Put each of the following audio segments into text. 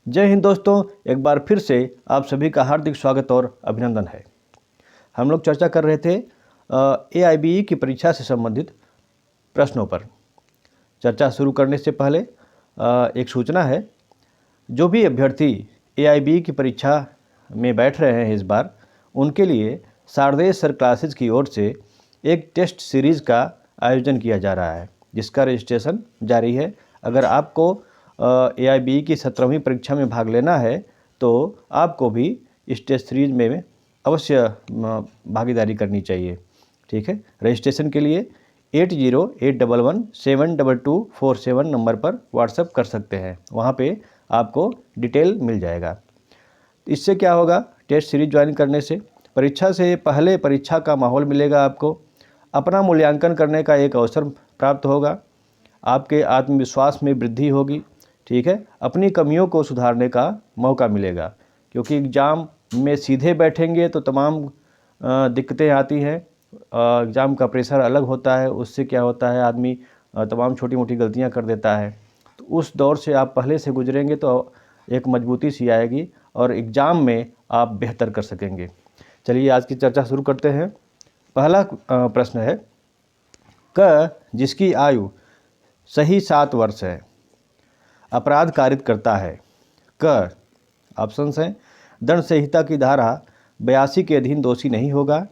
जय हिंद दोस्तों, एक बार फिर से आप सभी का हार्दिक स्वागत और अभिनंदन है। हम लोग चर्चा कर रहे थे AIBE की परीक्षा से संबंधित प्रश्नों पर। चर्चा शुरू करने से पहले एक सूचना है। जो भी अभ्यर्थी AIBE की परीक्षा में बैठ रहे हैं इस बार, उनके लिए शारदेय सर क्लासेज की ओर से एक टेस्ट सीरीज़ का आयोजन किया जा रहा है, जिसका रजिस्ट्रेशन जारी है। अगर आपको AIBE की 17वीं परीक्षा में भाग लेना है तो आपको भी इस टेस्ट सीरीज में अवश्य भागीदारी करनी चाहिए। ठीक है, रजिस्ट्रेशन के लिए 8081172247 नंबर पर व्हाट्सएप कर सकते हैं। वहाँ पे आपको डिटेल मिल जाएगा। इससे क्या होगा, टेस्ट सीरीज ज्वाइन करने से परीक्षा से पहले परीक्षा का माहौल मिलेगा, आपको अपना मूल्यांकन करने का एक अवसर प्राप्त होगा, आपके आत्मविश्वास में वृद्धि होगी। ठीक है, अपनी कमियों को सुधारने का मौका मिलेगा, क्योंकि एग्ज़ाम में सीधे बैठेंगे तो तमाम दिक्कतें आती हैं। एग्ज़ाम का प्रेशर अलग होता है, उससे क्या होता है आदमी तमाम छोटी मोटी गलतियां कर देता है। तो उस दौर से आप पहले से गुजरेंगे तो एक मजबूती सी आएगी और एग्ज़ाम में आप बेहतर कर सकेंगे। चलिए आज की चर्चा शुरू करते हैं। पहला प्रश्न है, जिसकी आयु सही 7 वर्ष है अपराध कारित करता है। ऑप्शंस हैं, दंड संहिता की धारा 82 के अधीन दोषी नहीं होगा,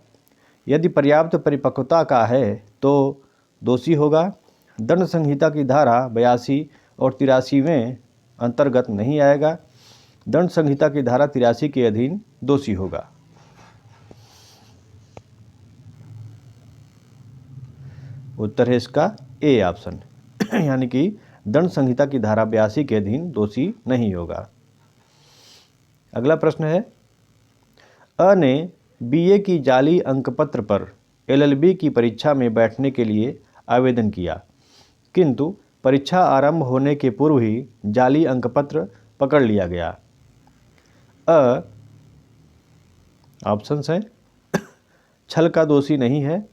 यदि पर्याप्त परिपक्वता का है तो दोषी होगा, दंड संहिता की धारा 82 और 83वें अंतर्गत नहीं आएगा, दंड संहिता की धारा 83 के अधीन दोषी होगा। उत्तर है इसका ए ऑप्शन यानी कि दंड संहिता की धारा 82 के अधीन दोषी नहीं होगा। अगला प्रश्न है, अ ने BA की जाली अंकपत्र पर LLB की परीक्षा में बैठने के लिए आवेदन किया, किंतु परीक्षा आरंभ होने के पूर्व ही जाली अंकपत्र पकड़ लिया गया। ऑप्शंस हैं, छल का दोषी नहीं है,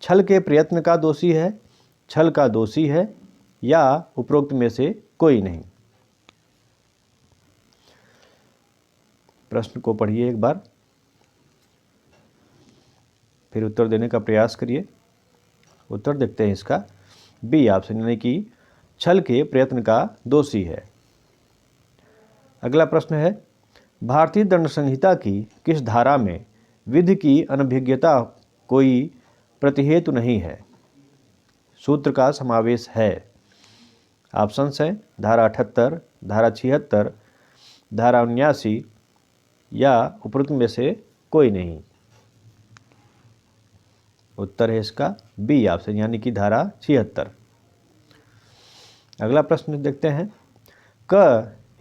छल के प्रयत्न का दोषी है, छल का दोषी है, या उपरोक्त में से कोई नहीं। प्रश्न को पढ़िए एक बार, फिर उत्तर देने का प्रयास करिए। उत्तर देखते हैं इसका बी ऑप्शन यानी कि छल के प्रयत्न का दोषी है। अगला प्रश्न है, भारतीय दंड संहिता की किस धारा में विधि की अनभिज्ञता कोई प्रतिहेतु नहीं है? सूत्र का समावेश है। ऑप्शंस हैं, धारा 78, धारा 76, धारा 79, या उपरोक्त में से कोई नहीं। उत्तर है इसका बी ऑप्शन यानी कि धारा 76। अगला प्रश्न देखते हैं,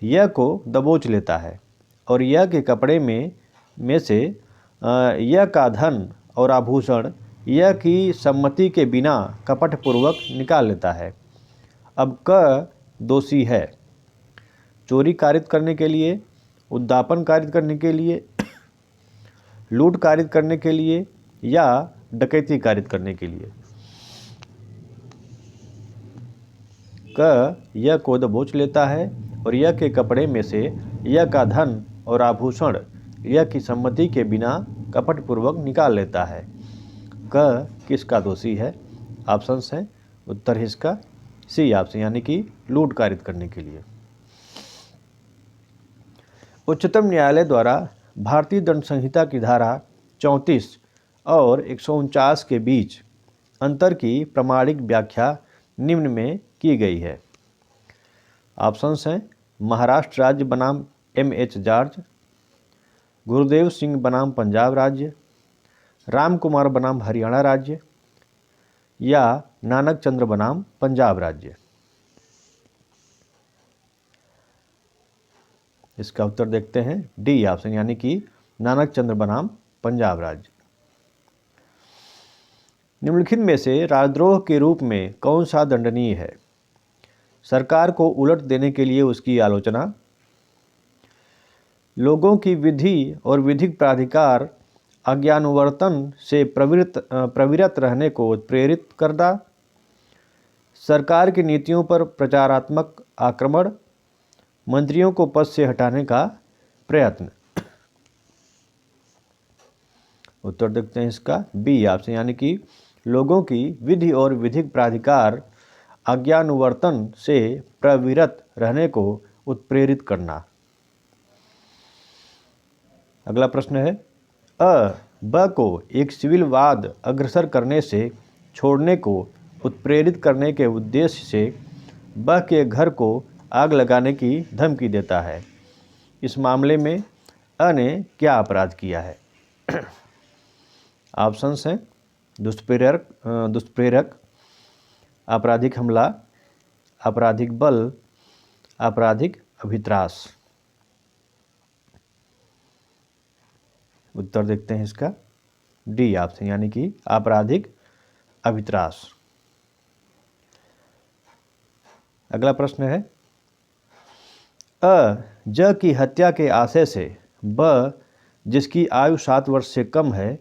य को दबोच लेता है और य के कपड़े में से य का धन और आभूषण य की सम्मति के बिना कपटपूर्वक निकाल लेता है। अब दोषी है चोरी कारित करने के लिए, उद्दापन कारित करने के लिए, लूट कारित करने के लिए, या डकैती कारित करने के लिए। य को दबोच लेता है और य के कपड़े में से य का धन और आभूषण य की सम्मति के बिना कपटपूर्वक निकाल लेता है। किसका दोषी है? ऑप्शंस हैं, उत्तर है इसका सी ऑप्शन यानी कि लूट कारित करने के लिए। उच्चतम न्यायालय द्वारा भारतीय दंड संहिता की धारा 34 और 149 के बीच अंतर की प्रमाणिक व्याख्या निम्न में की गई है। ऑप्शंस हैं, महाराष्ट्र राज्य बनाम MH जॉर्ज, गुरुदेव सिंह बनाम पंजाब राज्य, राम कुमार बनाम हरियाणा राज्य, या नानक चंद्र बनाम पंजाब राज्य। इसका उत्तर देखते हैं डी ऑप्शन यानी कि नानक चंद्र बनाम पंजाब राज्य। निम्नलिखित में से राजद्रोह के रूप में कौन सा दंडनीय है? सरकार को उलट देने के लिए उसकी आलोचना, लोगों की विधि और विधिक प्राधिकार अज्ञानुवर्तन से प्रवृत्त रहने को प्रेरित करना, सरकार की नीतियों पर प्रचारात्मक आक्रमण, मंत्रियों को पद से हटाने का प्रयत्न। उत्तर देखते हैं इसका बी ऑप्शन, यानी कि लोगों की विधि और विधिक प्राधिकार आज्ञानुवर्तन से प्रवृत्त रहने को उत्प्रेरित करना। अगला प्रश्न है ब को एक सिविल वाद अग्रसर करने से छोड़ने को उत्प्रेरित करने के उद्देश्य से ब के घर को आग लगाने की धमकी देता है। इस मामले में अ ने क्या अपराध किया है? ऑप्शंस हैं दुष्प्रेरक, आपराधिक हमला, आपराधिक बल, आपराधिक अभित्रास। उत्तर देखते हैं इसका डी ऑप्शन, यानी कि आपराधिक अभित्रास। अगला प्रश्न है ज की हत्या के आशय से ब, जिसकी आयु 7 वर्ष से कम है,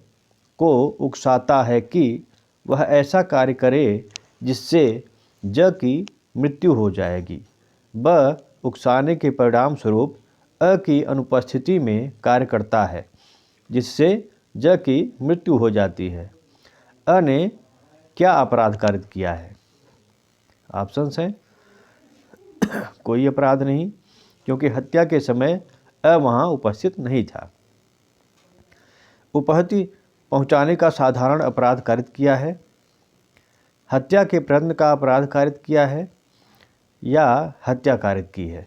को उकसाता है कि वह ऐसा कार्य करे जिससे ज की मृत्यु हो जाएगी। ब उकसाने के परिणाम स्वरूप अ की अनुपस्थिति में कार्य करता है जिससे ज की मृत्यु हो जाती है। अ ने क्या अपराध कारित किया है? ऑप्शंस हैं कोई अपराध नहीं, क्योंकि हत्या के समय अ वहाँ उपस्थित नहीं था। उपहति पहुँचाने का साधारण अपराध कारित किया है, हत्या के प्रयत्न का अपराध कारित किया है, या हत्या कारित की है।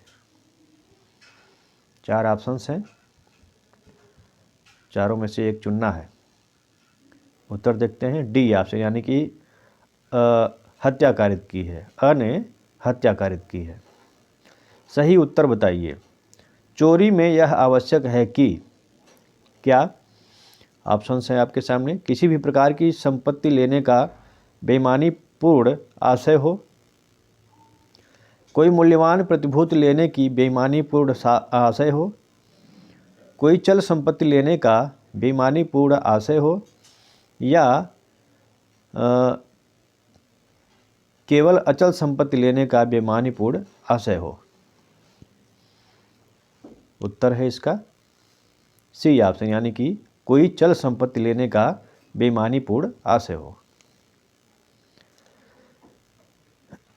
4 ऑप्शंस हैं, चारों में से एक चुनना है। उत्तर देखते हैं डी ऑप्शन, यानी कि हत्या कारित की है। अ ने हत्या कारित की है। सही उत्तर बताइए। चोरी में यह आवश्यक है कि क्या? ऑप्शंस हैं आपके सामने। किसी भी प्रकार की संपत्ति लेने का बेईमानीपूर्ण आशय हो, कोई मूल्यवान प्रतिभूति लेने की बेईमानीपूर्ण आशय हो, कोई चल संपत्ति लेने का बेईमानीपूर्ण आशय हो, या केवल अचल संपत्ति लेने का बेईमानीपूर्ण आशय हो। उत्तर है इसका सी ऑप्शन, यानी कि कोई चल संपत्ति लेने का बेईमानीपूर्ण आशय हो।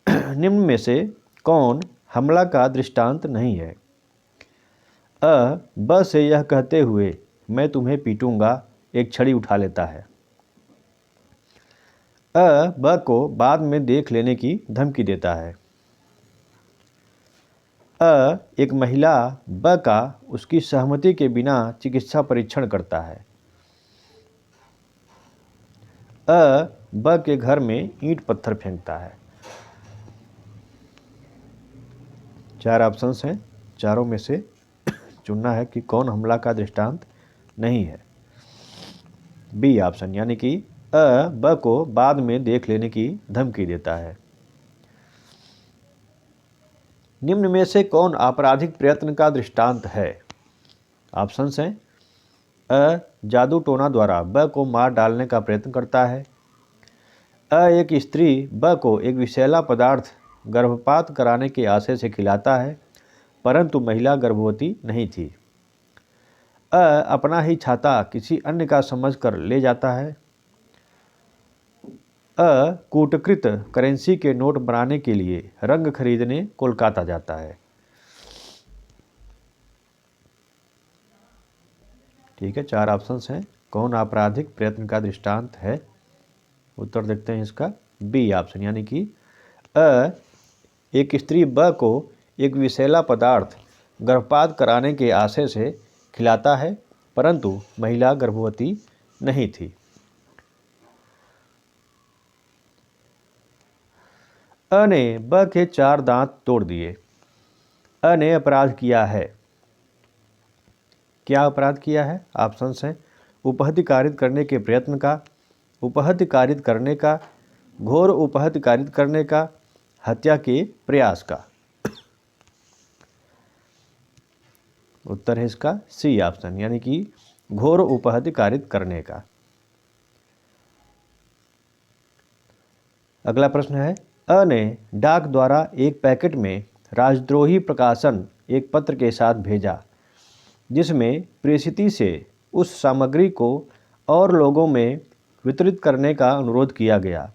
निम्न में से कौन हमला का दृष्टांत नहीं है? अ ब से यह कहते हुए मैं तुम्हें पीटूंगा एक छड़ी उठा लेता है। अ ब को बाद में देख लेने की धमकी देता है। अ एक महिला ब का उसकी सहमति के बिना चिकित्सा परीक्षण करता है। अ ब के घर में ईंट पत्थर फेंकता है। 4 ऑप्शंस हैं, चारों में से चुनना है कि कौन हमला का दृष्टांत नहीं है। बी ऑप्शन, यानी कि अ ब को बाद में देख लेने की धमकी देता है। निम्न में से कौन आपराधिक प्रयत्न का दृष्टांत है? ऑप्शंस हैं अ जादू टोना द्वारा ब को मार डालने का प्रयत्न करता है। अ एक स्त्री ब को एक विषैला पदार्थ गर्भपात कराने के आशय से खिलाता है, परंतु महिला गर्भवती नहीं थी। अ अपना ही छाता किसी अन्य का समझकर ले जाता है। अ कूटकृत करेंसी के नोट बनाने के लिए रंग खरीदने कोलकाता जाता है। ठीक है, 4 ऑप्शंस हैं, कौन आपराधिक प्रयत्न का दृष्टांत है? उत्तर देखते हैं इसका बी ऑप्शन, यानी कि अ एक स्त्री ब को एक विषैला पदार्थ गर्भपात कराने के आशय से खिलाता है, परंतु महिला गर्भवती नहीं थी। अ ने ब के 4 दांत तोड़ दिए। अ ने अपराध किया है। क्या अपराध किया है? ऑप्शंस हैं उपहति कारित करने के प्रयत्न का, उपहति कारित करने का, घोर उपहति कारित करने का, हत्या के प्रयास का। उत्तर है इसका सी ऑप्शन, यानी कि घोर उपहति कारित करने का। अगला प्रश्न है अ ने डाक द्वारा एक पैकेट में राजद्रोही प्रकाशन एक पत्र के साथ भेजा, जिसमें प्रेषिती से उस सामग्री को और लोगों में वितरित करने का अनुरोध किया गया।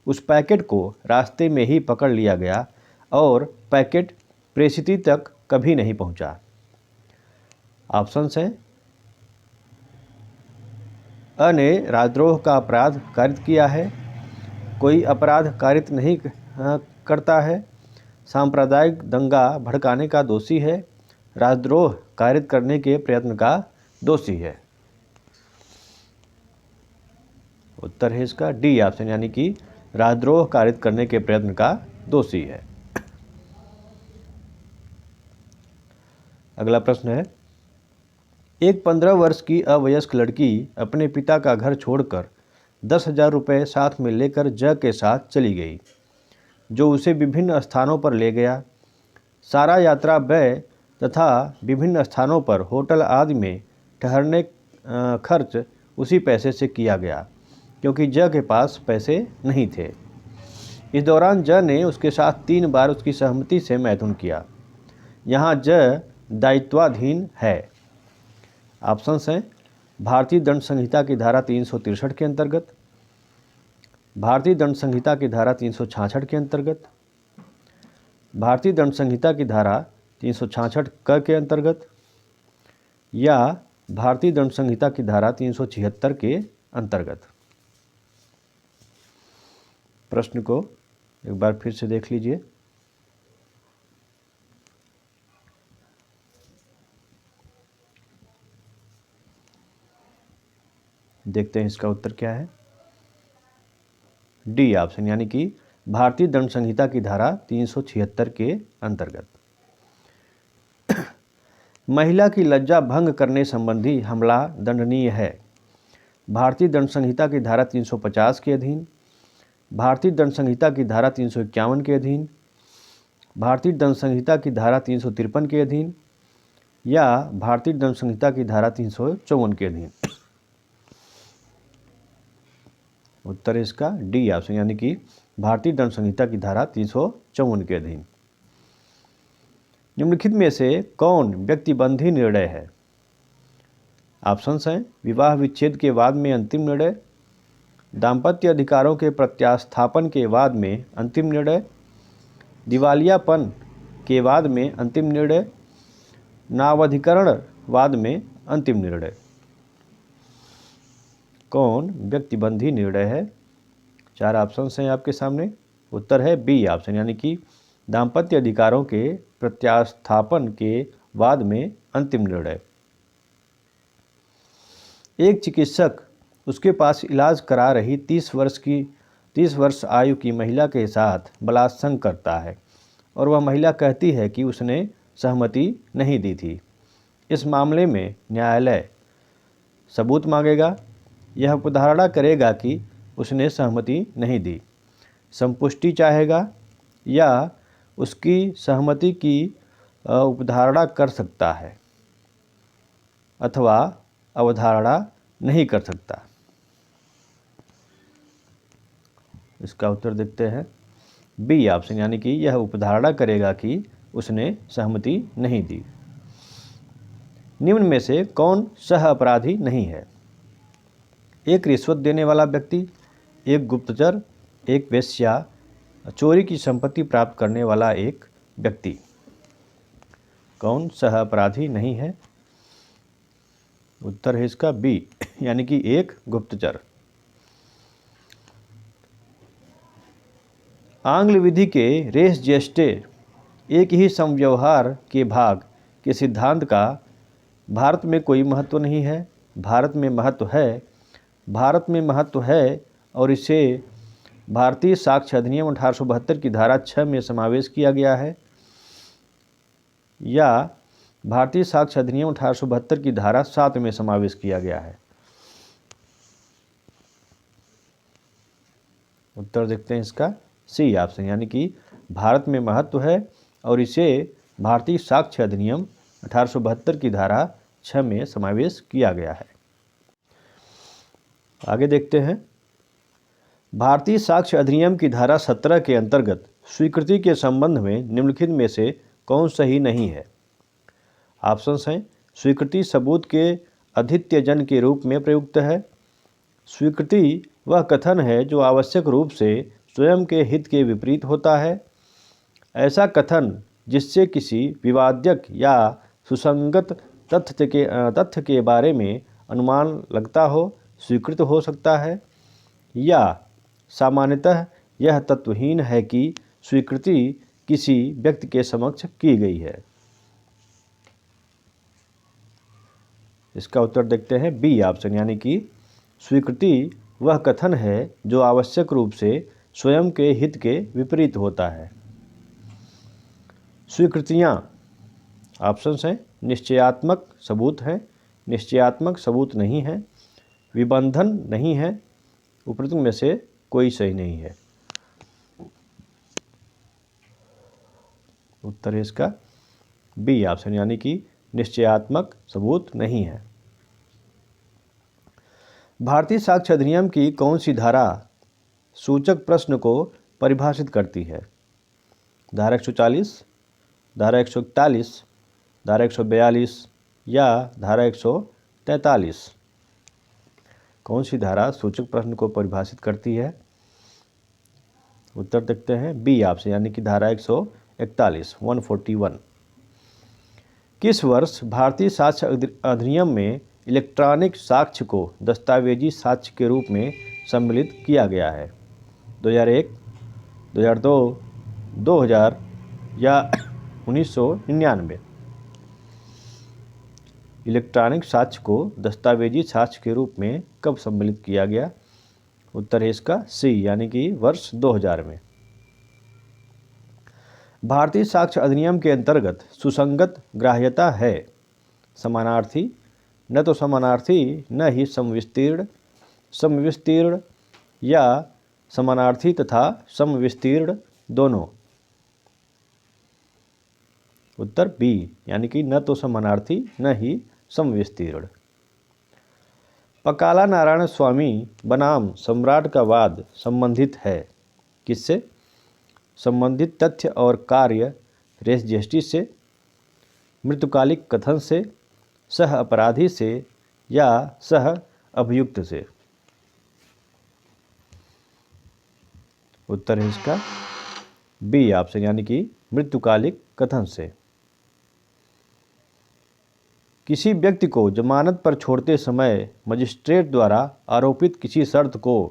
उस पैकेट को रास्ते में ही पकड़ लिया गया और पैकेट प्रेषिती तक कभी नहीं पहुंचा। ऑप्शंस हैं, अ ने राजद्रोह का अपराध कारित किया है, कोई अपराध कारित नहीं करता है, सांप्रदायिक दंगा भड़काने का दोषी है, राजद्रोह कारित करने के प्रयत्न का दोषी है। उत्तर है इसका डी ऑप्शन, यानी कि राजद्रोह कारित करने के प्रयत्न का दोषी है। अगला प्रश्न है, एक 15 वर्ष की अवयस्क लड़की अपने पिता का घर छोड़कर 10,000 रुपये साथ में लेकर ज के साथ चली गई, जो उसे विभिन्न स्थानों पर ले गया। सारा यात्रा व्यय तथा विभिन्न स्थानों पर होटल आदि में ठहरने खर्च उसी पैसे से किया गया, क्योंकि ज के पास पैसे नहीं थे। इस दौरान ज ने उसके साथ 3 बार उसकी सहमति से मैथुन किया। यहाँ ज दायित्वाधीन है। ऑप्शंस हैं, भारतीय दंड संहिता की धारा 363 के अंतर्गत, भारतीय दंड संहिता की धारा 366 के अंतर्गत, भारतीय दंड संहिता की धारा 366 क के अंतर्गत, या भारतीय दंड संहिता की धारा 376 के अंतर्गत। प्रश्न को एक बार फिर से देख लीजिए। देखते हैं इसका उत्तर क्या है। डी ऑप्शन, यानी कि भारतीय दंड संहिता की धारा 376 के अंतर्गत। महिला की लज्जा भंग करने संबंधी हमला दंडनीय है। भारतीय दंड संहिता की धारा 350 के अधीन, भारतीय दंड संहिता की धारा 351 के अधीन, भारतीय दंड संहिता की धारा 353 के अधीन, या भारतीय दंड संहिता की धारा 354 के अधीन। उत्तर इसका डी ऑप्शन, यानी कि भारतीय दंड संहिता की धारा 354 के अधीन। निम्नलिखित में से कौन व्यक्तिबंधी निर्णय है? ऑप्शंस हैं, विवाह विच्छेद के बाद में अंतिम निर्णय, दाम्पत्य अधिकारों के प्रत्यास्थापन के बाद में अंतिम निर्णय, दिवालियापन के बाद में अंतिम निर्णय, नावधिकरण बाद में अंतिम निर्णय। कौन व्यक्तिबंधी निर्णय है? 4 ऑप्शंस हैं आपके सामने। उत्तर है बी ऑप्शन, यानी कि दाम्पत्य अधिकारों के प्रत्यास्थापन के बाद में अंतिम निर्णय। एक चिकित्सक उसके पास इलाज करा रही 30 वर्ष आयु की महिला के साथ बलात्संग करता है और वह महिला कहती है कि उसने सहमति नहीं दी थी। इस मामले में न्यायालय सबूत मांगेगा। यह उपधारणा करेगा कि उसने सहमति नहीं दी, संपुष्टि चाहेगा, या उसकी सहमति की उपधारणा कर सकता है अथवा अवधारणा नहीं कर सकता। इसका उत्तर देखते हैं बी ऑप्शन, यानी कि यह उपधारणा करेगा कि उसने सहमति नहीं दी। निम्न में से कौन सह अपराधी नहीं है? एक रिश्वत देने वाला व्यक्ति, एक गुप्तचर, एक वेश्या, चोरी की संपत्ति प्राप्त करने वाला एक व्यक्ति। कौन सह अपराधी नहीं है? उत्तर है इसका बी, यानी कि एक गुप्तचर। आंग्ल विधि के रेस जेस्टे एक ही समव्यवहार के भाग के सिद्धांत का भारत में कोई महत्व नहीं है। भारत में महत्व है, भारत में महत्व है और इसे भारतीय साक्ष्य अधिनियम 1872 की धारा 6 में समावेश किया गया है, या भारतीय साक्ष्य अधिनियम 1872 की धारा 7 में समावेश किया गया है। उत्तर देखते हैं इसका सी ऑप्शन, यानी कि भारत में महत्व है और इसे भारतीय साक्ष्य अधिनियम 1872 की धारा 6 में समावेश किया गया है। आगे देखते हैं, भारतीय साक्ष्य अधिनियम की धारा 17 के अंतर्गत स्वीकृति के संबंध में निम्नलिखित में से कौन सही नहीं है? ऑप्शंस हैं। स्वीकृति सबूत के अधित्यजन के रूप में प्रयुक्त है। स्वीकृति वह कथन है जो आवश्यक रूप से स्वयं के हित के विपरीत होता है। ऐसा कथन जिससे किसी विवाद्यक या सुसंगत तथ्य के बारे में अनुमान लगता हो स्वीकृत हो सकता है। या सामान्यतः यह तत्वहीन है कि स्वीकृति किसी व्यक्ति के समक्ष की गई है। इसका उत्तर देखते हैं बी ऑप्शन, यानी कि स्वीकृति वह कथन है जो आवश्यक रूप से स्वयं के हित के विपरीत होता है। स्वीकृतियाँ ऑप्शंस हैं। निश्चयात्मक सबूत हैं, निश्चयात्मक सबूत नहीं है, विबंधन नहीं है, उपरोक्त में से कोई सही नहीं है। उत्तर है इसका बी ऑप्शन, यानी कि निश्चयात्मक सबूत नहीं है। भारतीय साक्ष्य अधिनियम की कौन सी धारा सूचक प्रश्न को परिभाषित करती है? धारा 140, धारा 141, धारा 142 या धारा 143? कौन सी धारा सूचक प्रश्न को परिभाषित करती है? उत्तर देखते हैं बी ऑप्शन, यानी कि धारा 141, 141। किस वर्ष भारतीय साक्ष्य अधिनियम में इलेक्ट्रॉनिक साक्ष्य को दस्तावेजी साक्ष्य के रूप में सम्मिलित किया गया है? 2001, 2002, 2000 या 1999? इलेक्ट्रॉनिक साक्ष्य को दस्तावेजी साक्ष्य के रूप में कब सम्मिलित किया गया? उत्तर है इसका सी, यानी कि वर्ष 2000 में। भारतीय साक्ष्य अधिनियम के अंतर्गत सुसंगत ग्राह्यता है समानार्थी, न तो समानार्थी न ही समविस्तीर्ण, समविस्तीर्ण या समानार्थी तथा समविस्तीर्ण दोनों? उत्तर बी, यानी कि न तो समानार्थी न ही समविस्तीर्ण। पकाला नारायण स्वामी बनाम सम्राट का वाद संबंधित है किससे? संबंधित तथ्य और कार्य रेस जेस्टी से, मृत्युकालिक कथन से, सह अपराधी से या सह अभियुक्त से? उत्तर है इसका बी ऑप्शन, यानी कि मृत्युकालिक कथन से। किसी व्यक्ति को जमानत पर छोड़ते समय मजिस्ट्रेट द्वारा आरोपित किसी शर्त को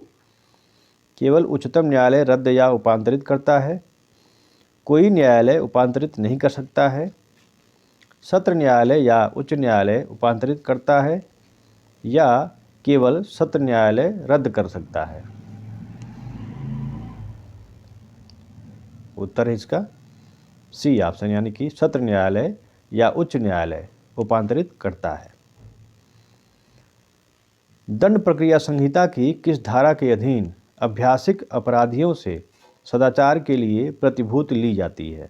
केवल उच्चतम न्यायालय रद्द या उपांतरित करता है, कोई न्यायालय उपांतरित नहीं कर सकता है, सत्र न्यायालय या उच्च न्यायालय उपांतरित करता है या केवल सत्र न्यायालय रद्द कर सकता है? उत्तर है इसका सी ऑप्शन, यानी कि सत्र न्यायालय या उच्च न्यायालय उपांतरित करता है। दंड प्रक्रिया संहिता की किस धारा के अधीन अभ्यासिक अपराधियों से सदाचार के लिए प्रतिभूति ली जाती है?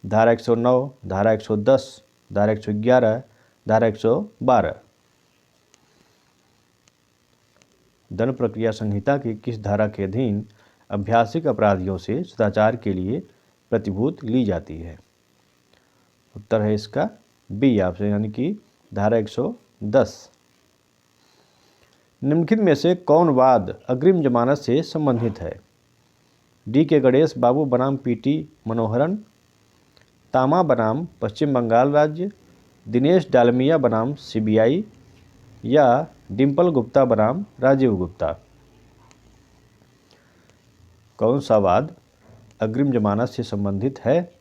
धारा 109, धारा 110, धारा 111, धारा 112? दंड प्रक्रिया संहिता की किस धारा के अधीन अभ्यासिक अपराधियों से सदाचार के लिए प्रतिभूति ली जाती है? उत्तर है इसका बी ऑप्शन, यानी कि धारा 110। निम्नलिखित में से कौन वाद अग्रिम जमानत से संबंधित है? डी के गणेश बाबू बनाम पीटी मनोहरन, तामा बनाम पश्चिम बंगाल राज्य, दिनेश डालमिया बनाम सीबीआई या डिम्पल गुप्ता बनाम राजीव गुप्ता? कौन सा वाद अग्रिम जमानत से संबंधित है?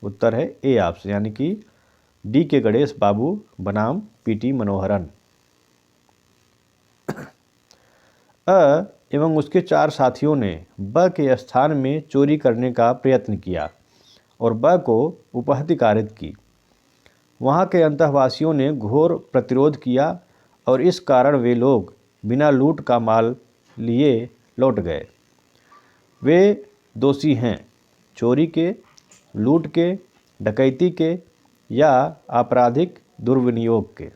उत्तर है ए ऑप्शन, यानी कि डी के गणेश बाबू बनाम पीटी मनोहरन। अ एवं उसके 4 साथियों ने ब के स्थान में चोरी करने का प्रयत्न किया और ब को उपहतिकारित की। वहाँ के अंतःवासियों ने घोर प्रतिरोध किया और इस कारण वे लोग बिना लूट का माल लिए लौट गए। वे दोषी हैं चोरी के, लूट के, डकैती के या आपराधिक दुर्विनियोग के?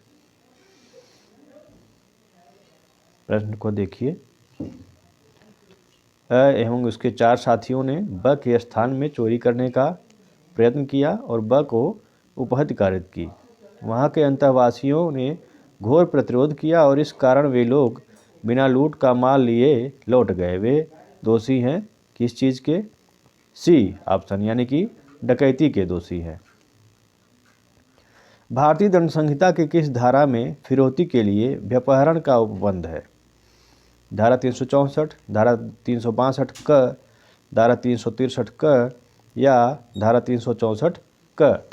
प्रश्न को देखिए। अ एवं उसके 4 साथियों ने ब के स्थान में चोरी करने का प्रयत्न किया और ब को उपहत्य कारित की। वहाँ के अंतःवासियों ने घोर प्रतिरोध किया और इस कारण वे लोग बिना लूट का माल लिए लौट गए। वे दोषी हैं किस चीज़ के? सी ऑप्शन, यानी कि डकैती के दोषी हैं। भारतीय दंड संहिता के किस धारा में फिरौती के लिए व्यपहरण का उपबंध है? धारा 364, धारा 362 क, धारा 363 क या धारा 364 क?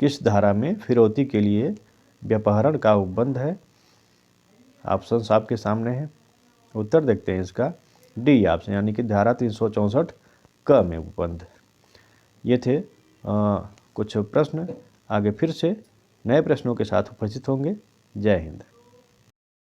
किस धारा में फिरौती के लिए व्यपहरण का उपबंध है? ऑप्शंस आपके सामने हैं। उत्तर देखते हैं इसका। डी ऑप्शन, यानी कि धारा 364 क में उपबंध। ये थे कुछ प्रश्न। आगे फिर से नए प्रश्नों के साथ उपस्थित होंगे। जय हिंद।